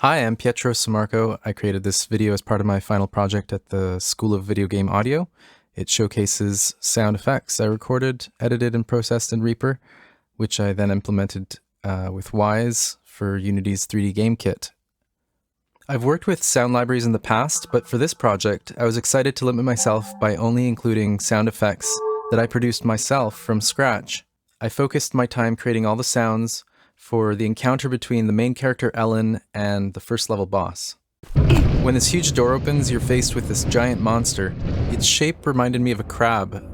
Hi, I'm Pietro Sammarco. I created this video as part of my final project at the School of Video Game Audio. It showcases sound effects I recorded, edited, and processed in Reaper, which I then implemented with Wwise for Unity's 3D game kit. I've worked with sound libraries in the past, but for this project, I was excited to limit myself by only including sound effects that I produced myself from scratch. I focused my time creating all the sounds for the encounter between the main character Ellen and the first level boss. When this huge door opens, you're faced with this giant monster. Its shape reminded me of a crab,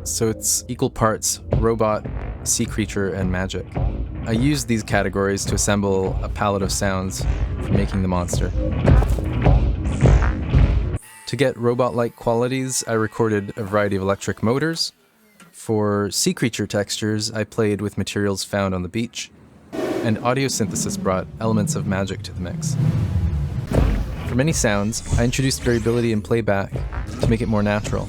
so it's equal parts robot, sea creature, and magic. I used these categories to assemble a palette of sounds for making the monster. To get robot-like qualities, I recorded a variety of electric motors. For sea creature textures, I played with materials found on the beach. And audio synthesis brought elements of magic to the mix. For many sounds, I introduced variability in playback to make it more natural.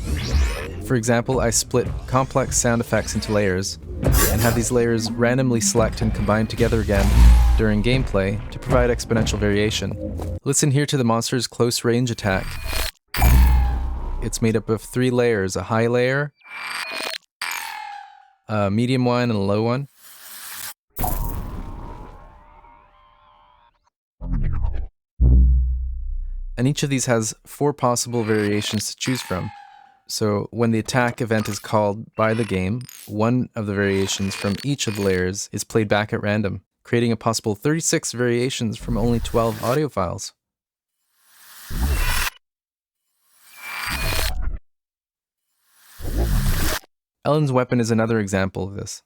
For example, I split complex sound effects into layers and have these layers randomly select and combine together again during gameplay to provide exponential variation. Listen here to the monster's close range attack. It's made up of 3 layers, a high layer, a medium one, and a low one. And each of these has 4 possible variations to choose from. So when the attack event is called by the game, one of the variations from each of the layers is played back at random, creating a possible 36 variations from only 12 audio files. Ellen's weapon is another example of this.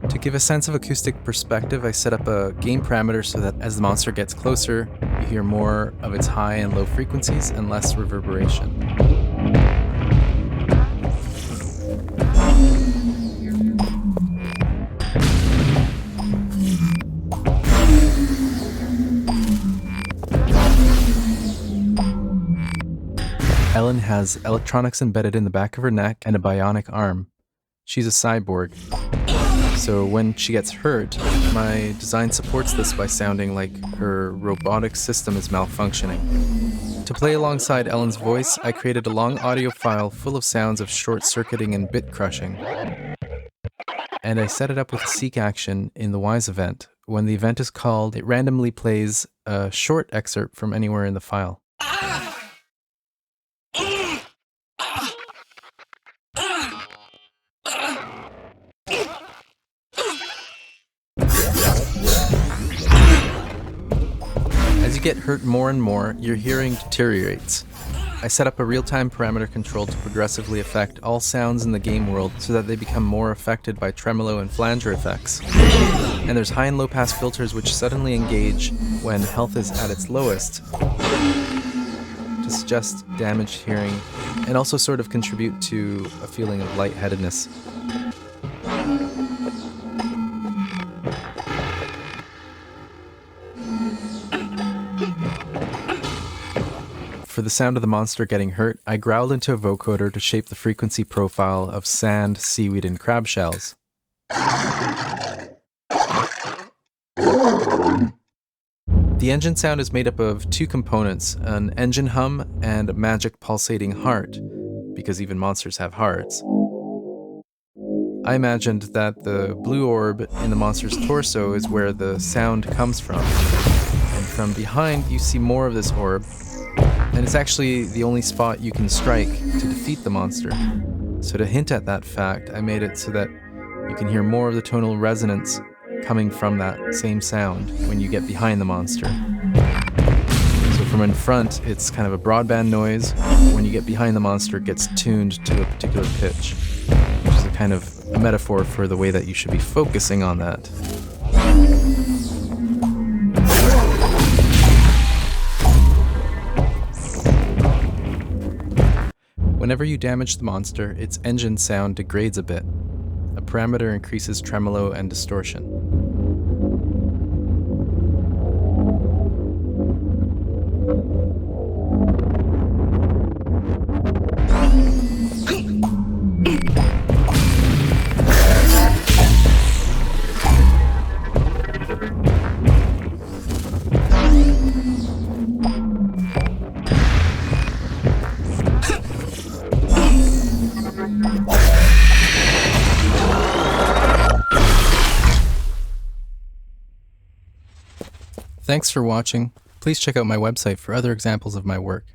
To give a sense of acoustic perspective, I set up a gain parameter so that as the monster gets closer, you hear more of its high and low frequencies and less reverberation. Ellen has electronics embedded in the back of her neck and a bionic arm. She's a cyborg. So when she gets hurt, my design supports this by sounding like her robotic system is malfunctioning. To play alongside Ellen's voice, I created a long audio file full of sounds of short-circuiting and bit crushing. And I set it up with a seek action in the Wwise event. When the event is called, it randomly plays a short excerpt from anywhere in the file. As you get hurt more and more, your hearing deteriorates. I set up a real-time parameter control to progressively affect all sounds in the game world so that they become more affected by tremolo and flanger effects. And there's high and low pass filters which suddenly engage when health is at its lowest to suggest damaged hearing and also sort of contribute to a feeling of lightheadedness. For the sound of the monster getting hurt, I growled into a vocoder to shape the frequency profile of sand, seaweed, and crab shells. The engine sound is made up of 2 components, an engine hum and a magic pulsating heart, because even monsters have hearts. I imagined that the blue orb in the monster's torso is where the sound comes from. And from behind, you see more of this orb, and it's actually the only spot you can strike to defeat the monster. So to hint at that fact, I made it so that you can hear more of the tonal resonance coming from that same sound when you get behind the monster. So from in front, it's kind of a broadband noise. When you get behind the monster, it gets tuned to a particular pitch, which is a kind of a metaphor for the way that you should be focusing on that. Whenever you damage the monster, its engine sound degrades a bit. A parameter increases tremolo and distortion. Thanks for watching. Please check out my website for other examples of my work.